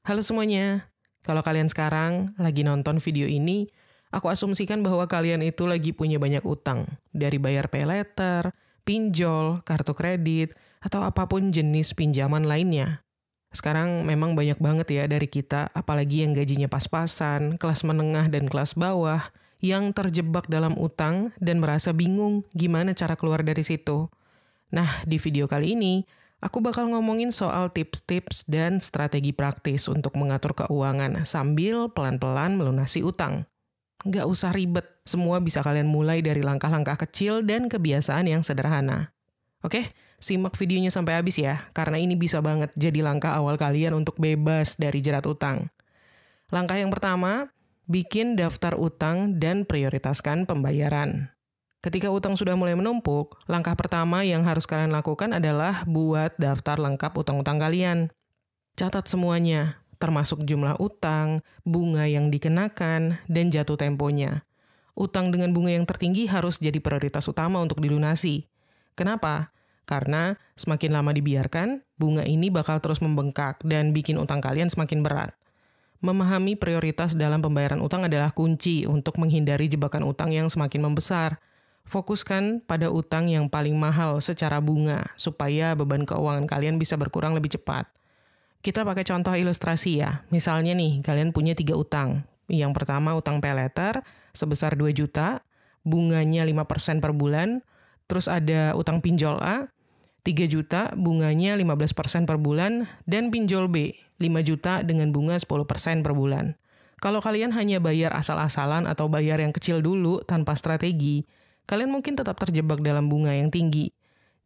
Halo semuanya, kalau kalian sekarang lagi nonton video ini, aku asumsikan bahwa kalian itu lagi punya banyak utang, dari bayar pay letter, pinjol, kartu kredit, atau apapun jenis pinjaman lainnya. Sekarang memang banyak banget ya dari kita, apalagi yang gajinya pas-pasan, kelas menengah dan kelas bawah, yang terjebak dalam utang dan merasa bingung gimana cara keluar dari situ. Nah, di video kali ini, aku bakal ngomongin soal tips-tips dan strategi praktis untuk mengatur keuangan sambil pelan-pelan melunasi utang. Nggak usah ribet, semua bisa kalian mulai dari langkah-langkah kecil dan kebiasaan yang sederhana. Oke, simak videonya sampai habis ya, karena ini bisa banget jadi langkah awal kalian untuk bebas dari jerat utang. Langkah yang pertama, bikin daftar utang dan prioritaskan pembayaran. Ketika utang sudah mulai menumpuk, langkah pertama yang harus kalian lakukan adalah buat daftar lengkap utang-utang kalian. Catat semuanya, termasuk jumlah utang, bunga yang dikenakan, dan jatuh temponya. Utang dengan bunga yang tertinggi harus jadi prioritas utama untuk dilunasi. Kenapa? Karena semakin lama dibiarkan, bunga ini bakal terus membengkak dan bikin utang kalian semakin berat. Memahami prioritas dalam pembayaran utang adalah kunci untuk menghindari jebakan utang yang semakin membesar. Fokuskan pada utang yang paling mahal secara bunga, supaya beban keuangan kalian bisa berkurang lebih cepat. Kita pakai contoh ilustrasi ya. Misalnya nih, kalian punya 3 utang. Yang pertama utang pay letter sebesar 2 juta, bunganya 5% per bulan. Terus ada utang pinjol A, 3 juta, bunganya 15% per bulan. Dan pinjol B, 5 juta dengan bunga 10% per bulan. Kalau kalian hanya bayar asal-asalan atau bayar yang kecil dulu tanpa strategi, kalian mungkin tetap terjebak dalam bunga yang tinggi.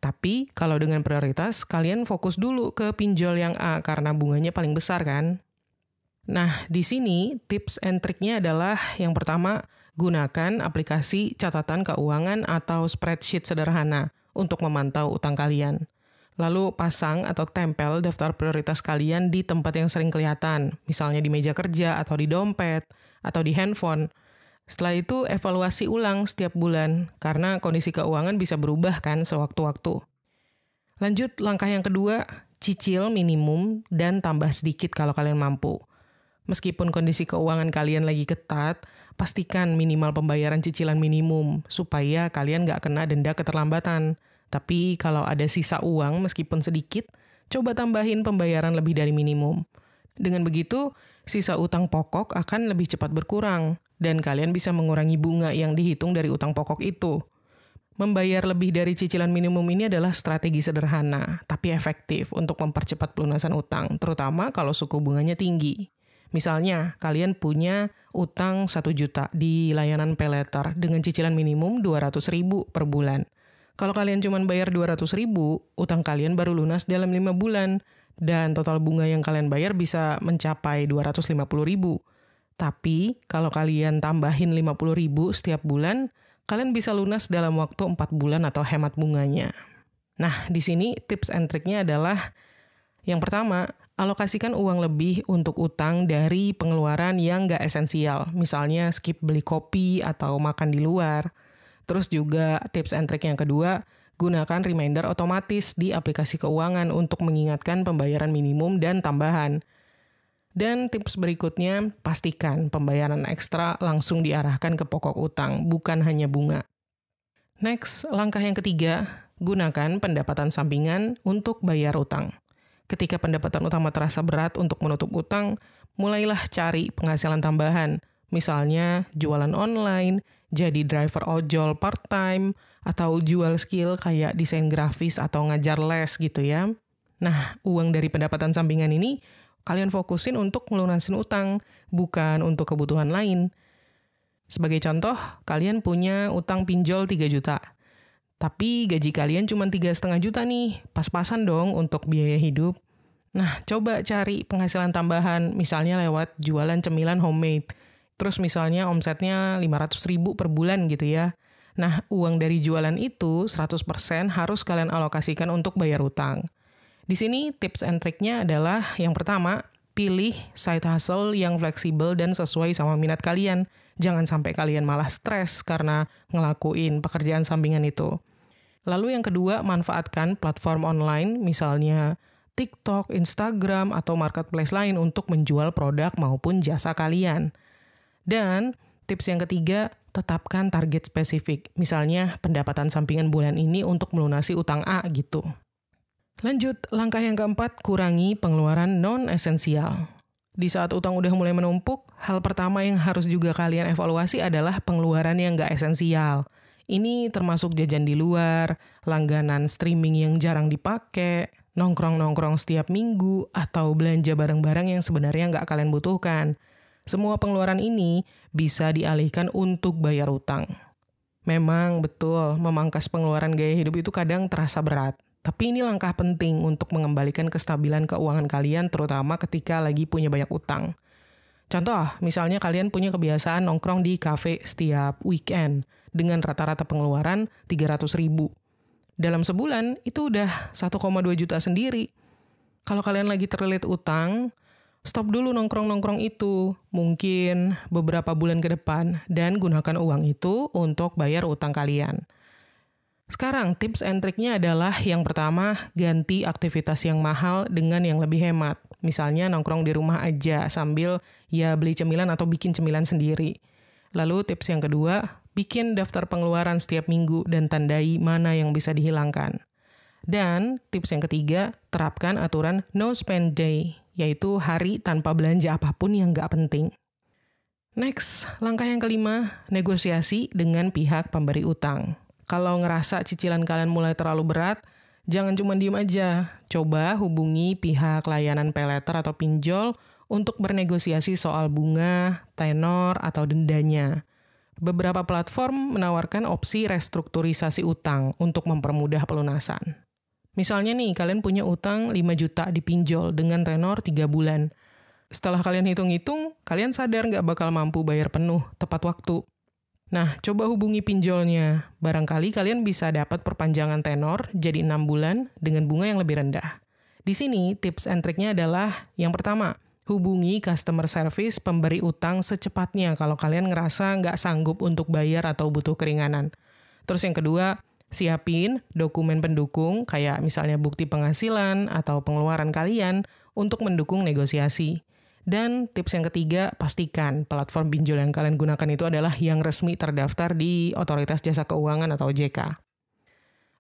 Tapi, kalau dengan prioritas, kalian fokus dulu ke pinjol yang A karena bunganya paling besar kan? Nah, di sini tips and triknya adalah yang pertama, gunakan aplikasi catatan keuangan atau spreadsheet sederhana untuk memantau utang kalian. Lalu pasang atau tempel daftar prioritas kalian di tempat yang sering kelihatan, misalnya di meja kerja atau di dompet atau di handphone. Setelah itu, evaluasi ulang setiap bulan, karena kondisi keuangan bisa berubah kan sewaktu-waktu. Lanjut, langkah yang kedua, cicil minimum dan tambah sedikit kalau kalian mampu. Meskipun kondisi keuangan kalian lagi ketat, pastikan minimal pembayaran cicilan minimum, supaya kalian nggak kena denda keterlambatan. Tapi kalau ada sisa uang meskipun sedikit, coba tambahin pembayaran lebih dari minimum. Dengan begitu, sisa utang pokok akan lebih cepat berkurang, dan kalian bisa mengurangi bunga yang dihitung dari utang pokok itu. Membayar lebih dari cicilan minimum ini adalah strategi sederhana, tapi efektif untuk mempercepat pelunasan utang, terutama kalau suku bunganya tinggi. Misalnya, kalian punya utang 1 juta di layanan pay letter dengan cicilan minimum 200.000 per bulan. Kalau kalian cuma bayar 200.000, utang kalian baru lunas dalam 5 bulan, dan total bunga yang kalian bayar bisa mencapai 250.000. Tapi, kalau kalian tambahin 50.000 setiap bulan, kalian bisa lunas dalam waktu 4 bulan atau hemat bunganya. Nah, di sini tips and triknya adalah, yang pertama, alokasikan uang lebih untuk utang dari pengeluaran yang nggak esensial. Misalnya, skip beli kopi atau makan di luar. Terus juga tips and trik yang kedua, gunakan reminder otomatis di aplikasi keuangan untuk mengingatkan pembayaran minimum dan tambahan. Dan tips berikutnya, pastikan pembayaran ekstra langsung diarahkan ke pokok utang, bukan hanya bunga. Next, langkah yang ketiga, gunakan pendapatan sampingan untuk bayar utang. Ketika pendapatan utama terasa berat untuk menutup utang, mulailah cari penghasilan tambahan. Misalnya, jualan online, jadi driver ojol part-time, atau jual skill kayak desain grafis atau ngajar les gitu ya. Nah, uang dari pendapatan sampingan ini kalian fokusin untuk melunasin utang, bukan untuk kebutuhan lain. Sebagai contoh, kalian punya utang pinjol 3 juta. Tapi gaji kalian cuma 3,5 juta nih, pas-pasan dong untuk biaya hidup. Nah, coba cari penghasilan tambahan, misalnya lewat jualan cemilan homemade. Terus misalnya omsetnya 500.000 per bulan gitu ya. Nah, uang dari jualan itu 100% harus kalian alokasikan untuk bayar utang. Di sini tips and triknya adalah yang pertama, pilih side hustle yang fleksibel dan sesuai sama minat kalian. Jangan sampai kalian malah stres karena ngelakuin pekerjaan sampingan itu. Lalu yang kedua, manfaatkan platform online, misalnya TikTok, Instagram, atau marketplace lain untuk menjual produk maupun jasa kalian. Dan tips yang ketiga, tetapkan target spesifik. Misalnya pendapatan sampingan bulan ini untuk melunasi utang A gitu. Lanjut, langkah yang keempat, kurangi pengeluaran non-esensial. Di saat utang udah mulai menumpuk, hal pertama yang harus juga kalian evaluasi adalah pengeluaran yang nggak esensial. Ini termasuk jajan di luar, langganan streaming yang jarang dipakai, nongkrong-nongkrong setiap minggu, atau belanja barang-barang yang sebenarnya nggak kalian butuhkan. Semua pengeluaran ini bisa dialihkan untuk bayar utang. Memang betul, memangkas pengeluaran gaya hidup itu kadang terasa berat. Tapi ini langkah penting untuk mengembalikan kestabilan keuangan kalian, terutama ketika lagi punya banyak utang. Contoh, misalnya kalian punya kebiasaan nongkrong di kafe setiap weekend dengan rata-rata pengeluaran 300.000. Dalam sebulan, itu udah 1,2 juta sendiri. Kalau kalian lagi terlilit utang, stop dulu nongkrong-nongkrong itu, mungkin beberapa bulan ke depan, dan gunakan uang itu untuk bayar utang kalian. Sekarang, tips and triknya adalah yang pertama, ganti aktivitas yang mahal dengan yang lebih hemat. Misalnya nongkrong di rumah aja sambil ya beli cemilan atau bikin cemilan sendiri. Lalu tips yang kedua, bikin daftar pengeluaran setiap minggu dan tandai mana yang bisa dihilangkan. Dan tips yang ketiga, terapkan aturan no spend day, yaitu hari tanpa belanja apapun yang nggak penting. Next, langkah yang kelima, negosiasi dengan pihak pemberi utang. Kalau ngerasa cicilan kalian mulai terlalu berat, jangan cuma diem aja. Coba hubungi pihak layanan paylater atau pinjol untuk bernegosiasi soal bunga, tenor, atau dendanya. Beberapa platform menawarkan opsi restrukturisasi utang untuk mempermudah pelunasan. Misalnya nih, kalian punya utang 5 juta di pinjol dengan tenor 3 bulan. Setelah kalian hitung-hitung, kalian sadar nggak bakal mampu bayar penuh tepat waktu. Nah, coba hubungi pinjolnya. Barangkali kalian bisa dapat perpanjangan tenor jadi 6 bulan dengan bunga yang lebih rendah. Di sini, tips and triknya adalah yang pertama, hubungi customer service pemberi utang secepatnya kalau kalian ngerasa nggak sanggup untuk bayar atau butuh keringanan. Terus yang kedua, siapin dokumen pendukung kayak misalnya bukti penghasilan atau pengeluaran kalian untuk mendukung negosiasi. Dan tips yang ketiga, pastikan platform pinjol yang kalian gunakan itu adalah yang resmi terdaftar di Otoritas Jasa Keuangan atau OJK.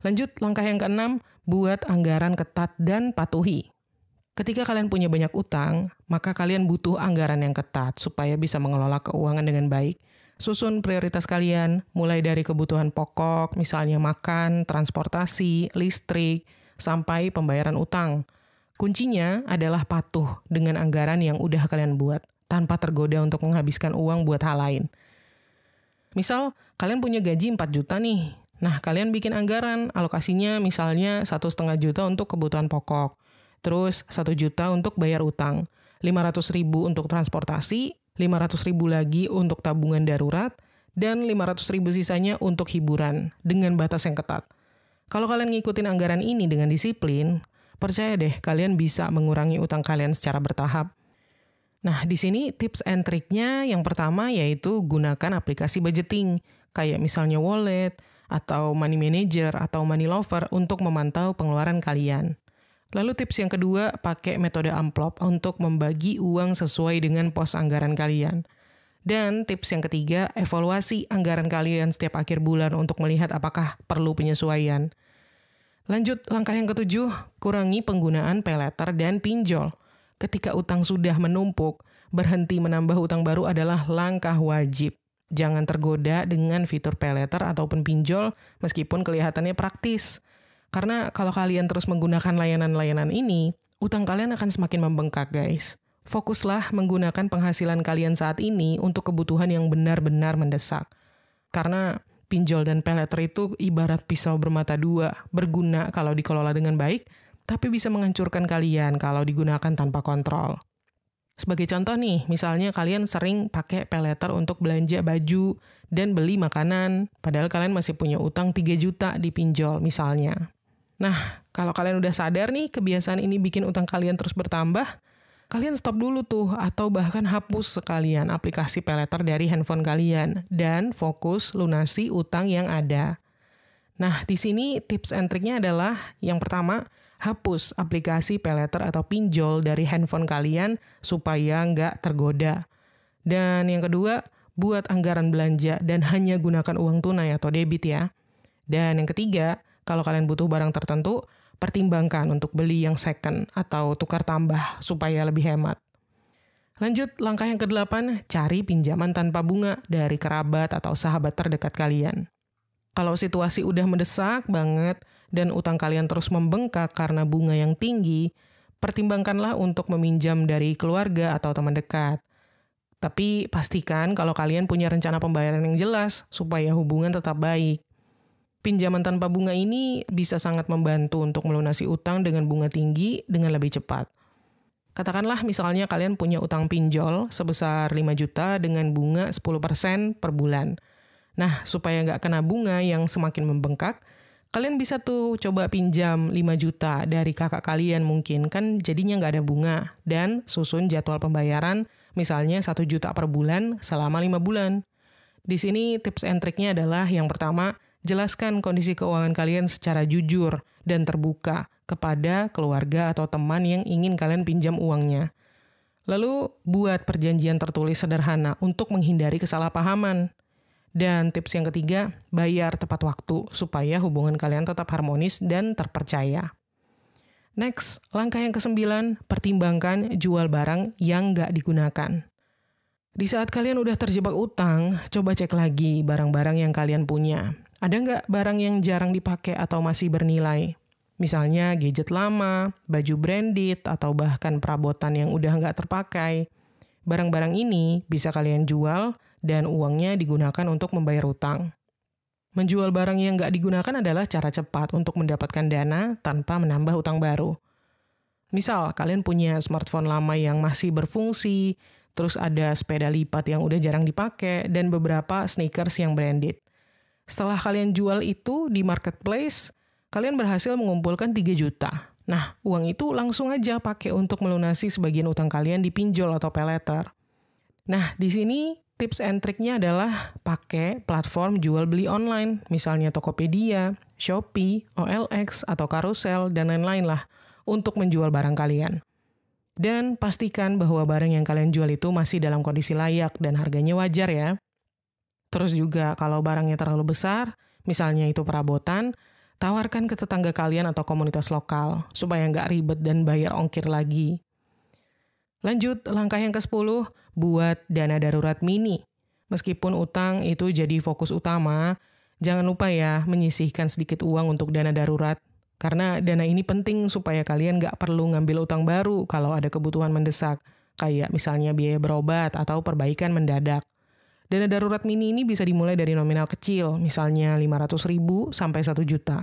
Lanjut, langkah yang keenam, buat anggaran ketat dan patuhi. Ketika kalian punya banyak utang, maka kalian butuh anggaran yang ketat supaya bisa mengelola keuangan dengan baik. Susun prioritas kalian, mulai dari kebutuhan pokok, misalnya makan, transportasi, listrik, sampai pembayaran utang. Kuncinya adalah patuh dengan anggaran yang udah kalian buat, tanpa tergoda untuk menghabiskan uang buat hal lain. Misal, kalian punya gaji 4 juta nih. Nah, kalian bikin anggaran, alokasinya misalnya 1,5 juta untuk kebutuhan pokok. Terus 1 juta untuk bayar utang, 500.000 untuk transportasi, 500.000 lagi untuk tabungan darurat, dan 500.000 sisanya untuk hiburan, dengan batas yang ketat. Kalau kalian ngikutin anggaran ini dengan disiplin, percaya deh, kalian bisa mengurangi utang kalian secara bertahap. Nah, di sini tips and triknya yang pertama yaitu gunakan aplikasi budgeting, kayak misalnya Wallet, atau Money Manager, atau Money Lover untuk memantau pengeluaran kalian. Lalu tips yang kedua, pakai metode amplop untuk membagi uang sesuai dengan pos anggaran kalian. Dan tips yang ketiga, evaluasi anggaran kalian setiap akhir bulan untuk melihat apakah perlu penyesuaian. Lanjut, langkah yang ketujuh, kurangi penggunaan paylater dan pinjol. Ketika utang sudah menumpuk, berhenti menambah utang baru adalah langkah wajib. Jangan tergoda dengan fitur paylater ataupun pinjol meskipun kelihatannya praktis. Karena kalau kalian terus menggunakan layanan-layanan ini, utang kalian akan semakin membengkak, guys. Fokuslah menggunakan penghasilan kalian saat ini untuk kebutuhan yang benar-benar mendesak. Karena pinjol dan paylater itu ibarat pisau bermata dua, berguna kalau dikelola dengan baik, tapi bisa menghancurkan kalian kalau digunakan tanpa kontrol. Sebagai contoh nih, misalnya kalian sering pakai paylater untuk belanja baju dan beli makanan, padahal kalian masih punya utang 3 juta di pinjol misalnya. Nah, kalau kalian udah sadar nih kebiasaan ini bikin utang kalian terus bertambah, kalian stop dulu tuh atau bahkan hapus sekalian aplikasi paylater dari handphone kalian dan fokus lunasi utang yang ada. Nah, di sini tips and triknya adalah yang pertama, hapus aplikasi paylater atau pinjol dari handphone kalian supaya nggak tergoda. Dan yang kedua, buat anggaran belanja dan hanya gunakan uang tunai atau debit ya. Dan yang ketiga, kalau kalian butuh barang tertentu, pertimbangkan untuk beli yang second atau tukar tambah supaya lebih hemat. Lanjut, langkah yang ke-8, cari pinjaman tanpa bunga dari kerabat atau sahabat terdekat kalian. Kalau situasi udah mendesak banget dan utang kalian terus membengkak karena bunga yang tinggi, pertimbangkanlah untuk meminjam dari keluarga atau teman dekat. Tapi pastikan kalau kalian punya rencana pembayaran yang jelas supaya hubungan tetap baik. Pinjaman tanpa bunga ini bisa sangat membantu untuk melunasi utang dengan bunga tinggi dengan lebih cepat. Katakanlah misalnya kalian punya utang pinjol sebesar 5 juta dengan bunga 10% per bulan. Nah, supaya nggak kena bunga yang semakin membengkak, kalian bisa tuh coba pinjam 5 juta dari kakak kalian mungkin, kan jadinya nggak ada bunga. Dan susun jadwal pembayaran, misalnya 1 juta per bulan selama 5 bulan. Di sini tips and triknya adalah yang pertama, jelaskan kondisi keuangan kalian secara jujur dan terbuka kepada keluarga atau teman yang ingin kalian pinjam uangnya. Lalu, buat perjanjian tertulis sederhana untuk menghindari kesalahpahaman. Dan tips yang ketiga, bayar tepat waktu supaya hubungan kalian tetap harmonis dan terpercaya. Next, langkah yang ke-9, pertimbangkan jual barang yang nggak digunakan. Di saat kalian udah terjebak utang, coba cek lagi barang-barang yang kalian punya. Ada nggak barang yang jarang dipakai atau masih bernilai? Misalnya gadget lama, baju branded, atau bahkan perabotan yang udah nggak terpakai. Barang-barang ini bisa kalian jual dan uangnya digunakan untuk membayar utang. Menjual barang yang nggak digunakan adalah cara cepat untuk mendapatkan dana tanpa menambah utang baru. Misal, kalian punya smartphone lama yang masih berfungsi, terus ada sepeda lipat yang udah jarang dipakai, dan beberapa sneakers yang branded. Setelah kalian jual itu di marketplace, kalian berhasil mengumpulkan 3 juta. Nah, uang itu langsung aja pakai untuk melunasi sebagian utang kalian di pinjol atau paylater. Nah, di sini tips and triknya adalah pakai platform jual beli online, misalnya Tokopedia, Shopee, OLX, atau Carousel, dan lain-lain lah, untuk menjual barang kalian. Dan pastikan bahwa barang yang kalian jual itu masih dalam kondisi layak dan harganya wajar ya. Terus juga kalau barangnya terlalu besar, misalnya itu perabotan, tawarkan ke tetangga kalian atau komunitas lokal, supaya nggak ribet dan bayar ongkir lagi. Lanjut, langkah yang ke-10, buat dana darurat mini. Meskipun utang itu jadi fokus utama, jangan lupa ya menyisihkan sedikit uang untuk dana darurat. Karena dana ini penting supaya kalian nggak perlu ngambil utang baru kalau ada kebutuhan mendesak, kayak misalnya biaya berobat atau perbaikan mendadak. Dana darurat mini ini bisa dimulai dari nominal kecil, misalnya 500.000 sampai 1 juta.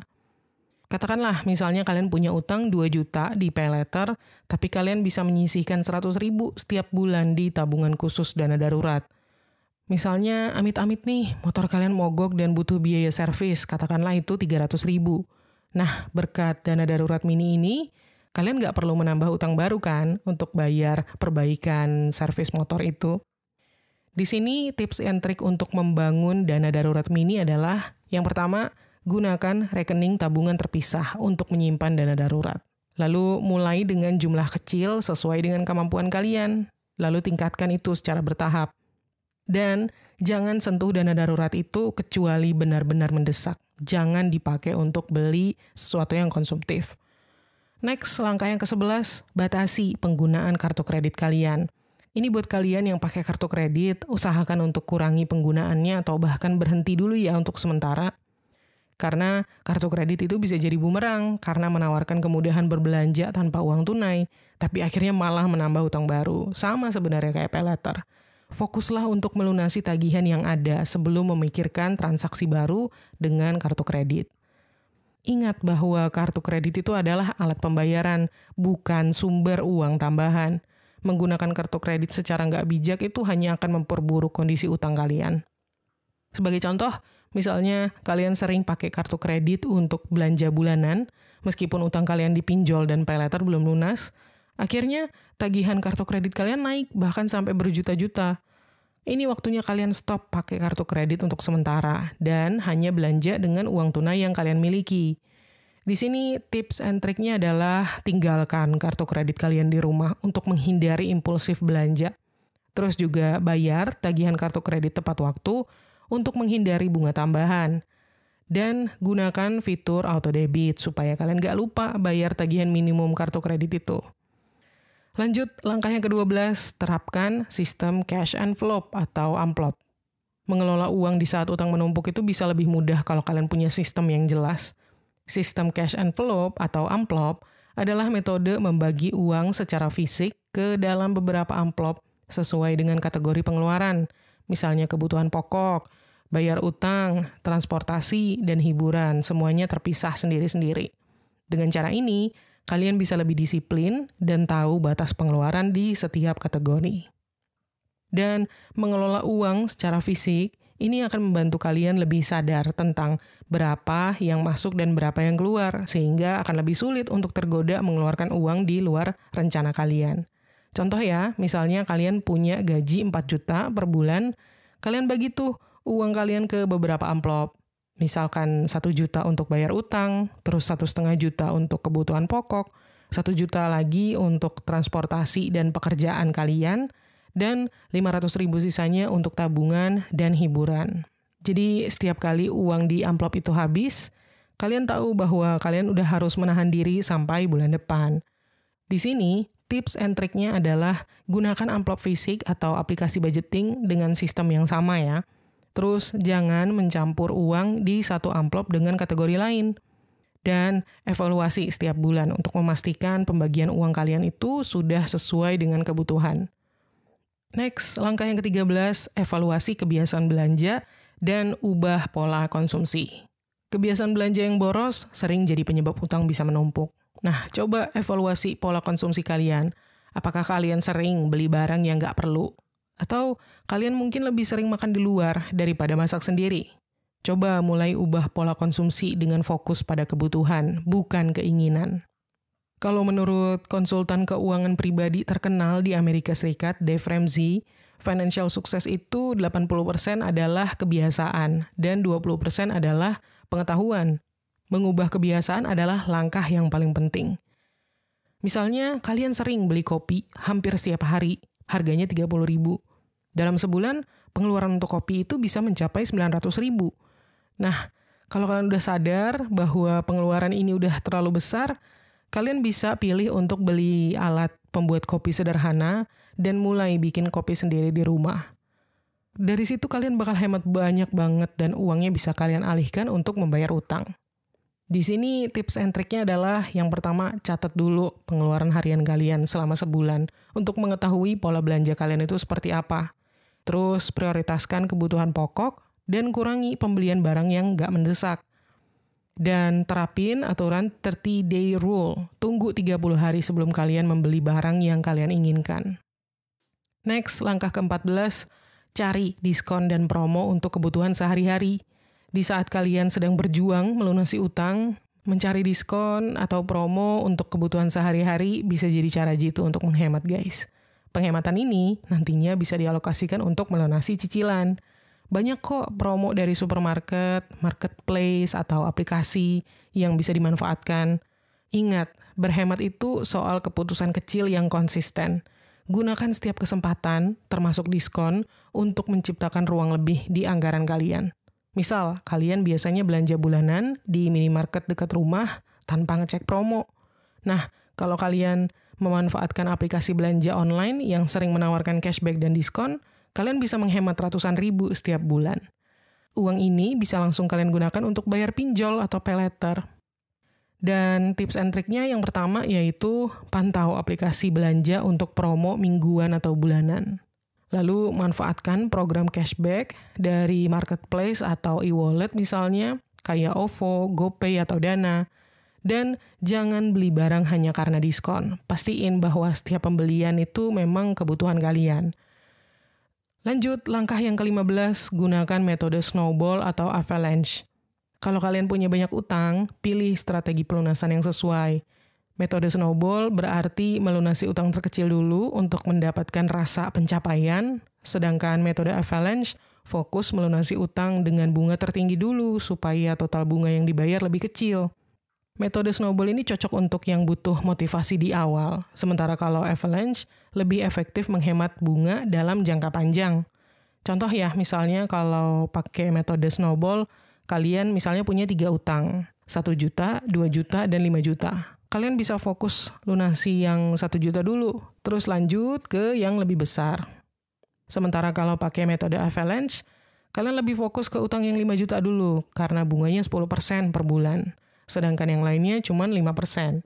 Katakanlah misalnya kalian punya utang 2 juta di paylater, tapi kalian bisa menyisihkan 100.000 setiap bulan di tabungan khusus dana darurat. Misalnya amit-amit nih, motor kalian mogok dan butuh biaya servis, katakanlah itu 300.000. Nah, berkat dana darurat mini ini, kalian nggak perlu menambah utang baru kan untuk bayar perbaikan servis motor itu. Di sini tips and trik untuk membangun dana darurat mini adalah yang pertama, gunakan rekening tabungan terpisah untuk menyimpan dana darurat. Lalu mulai dengan jumlah kecil sesuai dengan kemampuan kalian. Lalu tingkatkan itu secara bertahap. Dan jangan sentuh dana darurat itu kecuali benar-benar mendesak. Jangan dipakai untuk beli sesuatu yang konsumtif. Next, langkah yang ke-11, batasi penggunaan kartu kredit kalian. Ini buat kalian yang pakai kartu kredit, usahakan untuk kurangi penggunaannya atau bahkan berhenti dulu ya untuk sementara. Karena kartu kredit itu bisa jadi bumerang karena menawarkan kemudahan berbelanja tanpa uang tunai, tapi akhirnya malah menambah utang baru. Sama sebenarnya kayak paylater. Fokuslah untuk melunasi tagihan yang ada sebelum memikirkan transaksi baru dengan kartu kredit. Ingat bahwa kartu kredit itu adalah alat pembayaran, bukan sumber uang tambahan. Menggunakan kartu kredit secara nggak bijak itu hanya akan memperburuk kondisi utang kalian. Sebagai contoh, misalnya kalian sering pakai kartu kredit untuk belanja bulanan, meskipun utang kalian di pinjol dan paylater belum lunas, akhirnya tagihan kartu kredit kalian naik bahkan sampai berjuta-juta. Ini waktunya kalian stop pakai kartu kredit untuk sementara dan hanya belanja dengan uang tunai yang kalian miliki. Di sini tips and triknya adalah tinggalkan kartu kredit kalian di rumah untuk menghindari impulsif belanja. Terus juga bayar tagihan kartu kredit tepat waktu untuk menghindari bunga tambahan. Dan gunakan fitur auto debit supaya kalian gak lupa bayar tagihan minimum kartu kredit itu. Lanjut, langkah yang ke-12, terapkan sistem cash envelope atau amplop. Mengelola uang di saat utang menumpuk itu bisa lebih mudah kalau kalian punya sistem yang jelas. Sistem cash envelope atau amplop adalah metode membagi uang secara fisik ke dalam beberapa amplop sesuai dengan kategori pengeluaran, misalnya kebutuhan pokok, bayar utang, transportasi, dan hiburan, semuanya terpisah sendiri-sendiri. Dengan cara ini, kalian bisa lebih disiplin dan tahu batas pengeluaran di setiap kategori. Dan mengelola uang secara fisik, ini akan membantu kalian lebih sadar tentang berapa yang masuk dan berapa yang keluar, sehingga akan lebih sulit untuk tergoda mengeluarkan uang di luar rencana kalian. Contoh ya, misalnya kalian punya gaji 4 juta per bulan, kalian bagi tuh uang kalian ke beberapa amplop. Misalkan 1 juta untuk bayar utang, terus 1,5 juta untuk kebutuhan pokok, 1 juta lagi untuk transportasi dan pekerjaan kalian, dan 500.000 sisanya untuk tabungan dan hiburan. Jadi setiap kali uang di amplop itu habis, kalian tahu bahwa kalian udah harus menahan diri sampai bulan depan. Di sini, tips and triknya adalah gunakan amplop fisik atau aplikasi budgeting dengan sistem yang sama ya. Terus jangan mencampur uang di satu amplop dengan kategori lain. Dan evaluasi setiap bulan untuk memastikan pembagian uang kalian itu sudah sesuai dengan kebutuhan. Next, langkah yang ke-13, evaluasi kebiasaan belanja dan ubah pola konsumsi. Kebiasaan belanja yang boros sering jadi penyebab utang bisa menumpuk. Nah, coba evaluasi pola konsumsi kalian. Apakah kalian sering beli barang yang nggak perlu? Atau kalian mungkin lebih sering makan di luar daripada masak sendiri? Coba mulai ubah pola konsumsi dengan fokus pada kebutuhan, bukan keinginan. Kalau menurut konsultan keuangan pribadi terkenal di Amerika Serikat, Dave Ramsey, financial success itu 80% adalah kebiasaan dan 20% adalah pengetahuan. Mengubah kebiasaan adalah langkah yang paling penting. Misalnya, kalian sering beli kopi hampir setiap hari, harganya 30.000. Dalam sebulan, pengeluaran untuk kopi itu bisa mencapai 900.000. Nah, kalau kalian udah sadar bahwa pengeluaran ini udah terlalu besar, kalian bisa pilih untuk beli alat pembuat kopi sederhana dan mulai bikin kopi sendiri di rumah. Dari situ kalian bakal hemat banyak banget dan uangnya bisa kalian alihkan untuk membayar utang. Di sini tips and triknya adalah yang pertama, catat dulu pengeluaran harian kalian selama sebulan untuk mengetahui pola belanja kalian itu seperti apa. Terus prioritaskan kebutuhan pokok dan kurangi pembelian barang yang nggak mendesak. Dan terapin aturan 30-day rule. Tunggu 30 hari sebelum kalian membeli barang yang kalian inginkan. Next, langkah ke-14, cari diskon dan promo untuk kebutuhan sehari-hari. Di saat kalian sedang berjuang melunasi utang, mencari diskon atau promo untuk kebutuhan sehari-hari bisa jadi cara jitu untuk menghemat, guys. Penghematan ini nantinya bisa dialokasikan untuk melunasi cicilan. Banyak kok promo dari supermarket, marketplace, atau aplikasi yang bisa dimanfaatkan. Ingat, berhemat itu soal keputusan kecil yang konsisten. Gunakan setiap kesempatan, termasuk diskon, untuk menciptakan ruang lebih di anggaran kalian. Misal, kalian biasanya belanja bulanan di minimarket dekat rumah tanpa ngecek promo. Nah, kalau kalian memanfaatkan aplikasi belanja online yang sering menawarkan cashback dan diskon, kalian bisa menghemat ratusan ribu setiap bulan. Uang ini bisa langsung kalian gunakan untuk bayar pinjol atau pay later. Dan tips and triknya yang pertama yaitu pantau aplikasi belanja untuk promo mingguan atau bulanan. Lalu manfaatkan program cashback dari marketplace atau e-wallet misalnya, kayak OVO, GoPay, atau Dana. Dan jangan beli barang hanya karena diskon. Pastiin bahwa setiap pembelian itu memang kebutuhan kalian. Lanjut, langkah yang ke-15, gunakan metode snowball atau avalanche. Kalau kalian punya banyak utang, pilih strategi pelunasan yang sesuai. Metode snowball berarti melunasi utang terkecil dulu untuk mendapatkan rasa pencapaian, sedangkan metode avalanche fokus melunasi utang dengan bunga tertinggi dulu supaya total bunga yang dibayar lebih kecil. Metode snowball ini cocok untuk yang butuh motivasi di awal, sementara kalau avalanche lebih efektif menghemat bunga dalam jangka panjang. Contoh ya, misalnya kalau pakai metode snowball, kalian misalnya punya 3 utang, 1 juta, 2 juta, dan 5 juta. Kalian bisa fokus lunasi yang 1 juta dulu, terus lanjut ke yang lebih besar. Sementara kalau pakai metode avalanche, kalian lebih fokus ke utang yang 5 juta dulu, karena bunganya 10% per bulan. Sedangkan yang lainnya cuma 5%.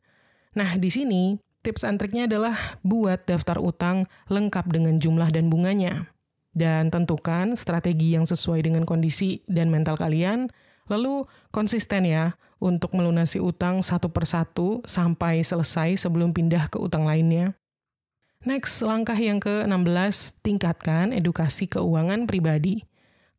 Nah, di sini tips and triknya adalah buat daftar utang lengkap dengan jumlah dan bunganya. Dan tentukan strategi yang sesuai dengan kondisi dan mental kalian, lalu konsisten ya untuk melunasi utang satu persatu sampai selesai sebelum pindah ke utang lainnya. Next, langkah yang ke-16, tingkatkan edukasi keuangan pribadi.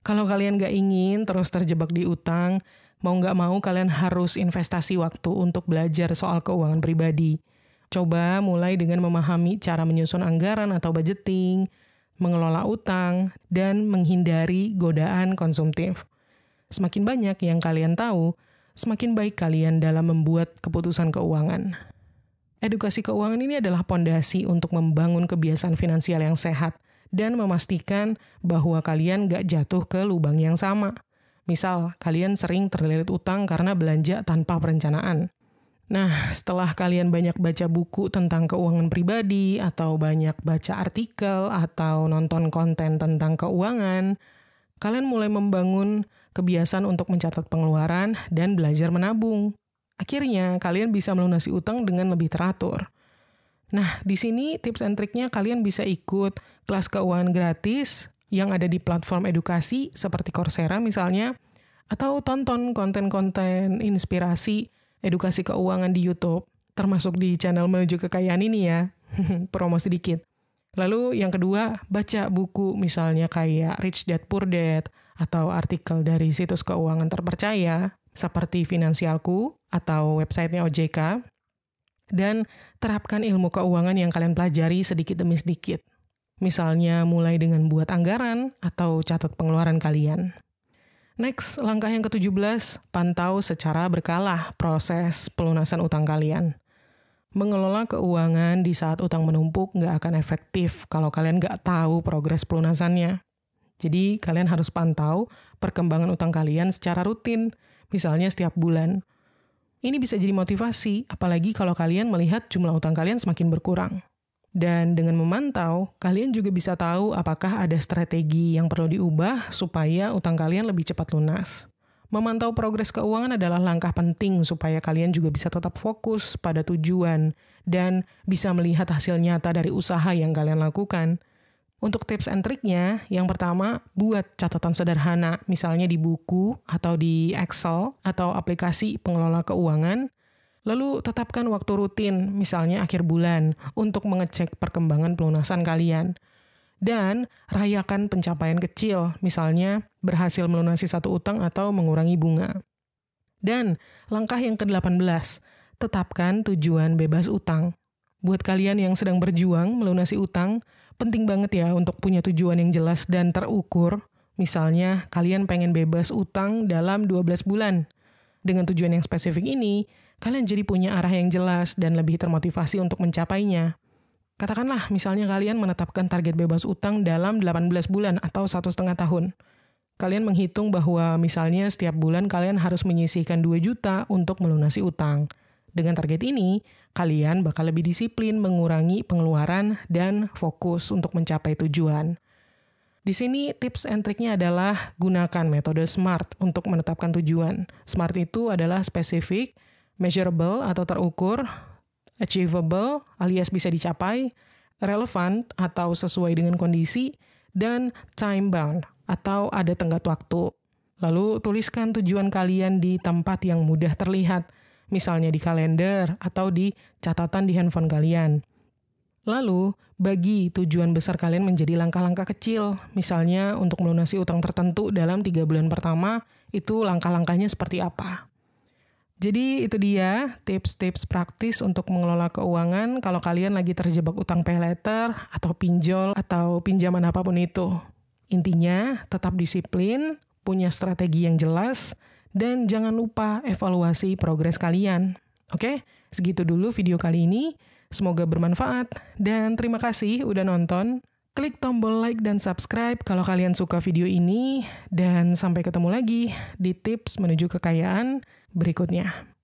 Kalau kalian nggak ingin terus terjebak di utang, mau nggak mau kalian harus investasi waktu untuk belajar soal keuangan pribadi. Coba mulai dengan memahami cara menyusun anggaran atau budgeting, mengelola utang, dan menghindari godaan konsumtif. Semakin banyak yang kalian tahu, semakin baik kalian dalam membuat keputusan keuangan. Edukasi keuangan ini adalah pondasi untuk membangun kebiasaan finansial yang sehat dan memastikan bahwa kalian nggak jatuh ke lubang yang sama. Misal, kalian sering terlilit utang karena belanja tanpa perencanaan. Nah, setelah kalian banyak baca buku tentang keuangan pribadi, atau banyak baca artikel, atau nonton konten tentang keuangan, kalian mulai membangun kebiasaan untuk mencatat pengeluaran dan belajar menabung. Akhirnya, kalian bisa melunasi utang dengan lebih teratur. Nah, di sini tips and triknya kalian bisa ikut kelas keuangan gratis yang ada di platform edukasi seperti Coursera misalnya, atau tonton konten-konten inspirasi edukasi keuangan di YouTube, termasuk di channel Menuju Kekayaan ini ya, promo sedikit. Lalu yang kedua, baca buku misalnya kayak Rich Dad Poor Dad, atau artikel dari situs keuangan terpercaya, seperti Finansialku, atau websitenya OJK, dan terapkan ilmu keuangan yang kalian pelajari sedikit demi sedikit. Misalnya mulai dengan buat anggaran, atau catat pengeluaran kalian. Next, langkah yang ke-17, pantau secara berkala proses pelunasan utang kalian. Mengelola keuangan di saat utang menumpuk nggak akan efektif kalau kalian nggak tahu progres pelunasannya. Jadi, kalian harus pantau perkembangan utang kalian secara rutin, misalnya setiap bulan. Ini bisa jadi motivasi, apalagi kalau kalian melihat jumlah utang kalian semakin berkurang. Dan dengan memantau, kalian juga bisa tahu apakah ada strategi yang perlu diubah supaya utang kalian lebih cepat lunas. Memantau progres keuangan adalah langkah penting supaya kalian juga bisa tetap fokus pada tujuan dan bisa melihat hasil nyata dari usaha yang kalian lakukan. Untuk tips and triknya, yang pertama, buat catatan sederhana, misalnya di buku atau di Excel atau aplikasi pengelola keuangan. Lalu tetapkan waktu rutin, misalnya akhir bulan, untuk mengecek perkembangan pelunasan kalian. Dan rayakan pencapaian kecil, misalnya berhasil melunasi satu utang atau mengurangi bunga. Dan langkah yang ke-18, tetapkan tujuan bebas utang. Buat kalian yang sedang berjuang melunasi utang, penting banget ya untuk punya tujuan yang jelas dan terukur. Misalnya, kalian pengen bebas utang dalam 12 bulan. Dengan tujuan yang spesifik ini, kalian jadi punya arah yang jelas dan lebih termotivasi untuk mencapainya. Katakanlah, misalnya kalian menetapkan target bebas utang dalam 18 bulan atau 1,5 tahun. Kalian menghitung bahwa misalnya setiap bulan kalian harus menyisihkan 2 juta untuk melunasi utang. Dengan target ini, kalian bakal lebih disiplin mengurangi pengeluaran dan fokus untuk mencapai tujuan. Di sini tips and triknya adalah gunakan metode SMART untuk menetapkan tujuan. SMART itu adalah spesifik, measurable atau terukur, achievable alias bisa dicapai, relevant atau sesuai dengan kondisi, dan time bound atau ada tenggat waktu. Lalu tuliskan tujuan kalian di tempat yang mudah terlihat, misalnya di kalender atau di catatan di handphone kalian. Lalu, bagi tujuan besar kalian menjadi langkah-langkah kecil. Misalnya, untuk melunasi utang tertentu dalam 3 bulan pertama, itu langkah-langkahnya seperti apa. Jadi, itu dia tips-tips praktis untuk mengelola keuangan kalau kalian lagi terjebak utang pay later, atau pinjol, atau pinjaman apapun itu. Intinya, tetap disiplin, punya strategi yang jelas, Dan jangan lupa evaluasi progres kalian. Oke, segitu dulu video kali ini. Semoga bermanfaat dan terima kasih udah nonton. Klik tombol like dan subscribe kalau kalian suka video ini. Dan sampai ketemu lagi di tips menuju kekayaan berikutnya.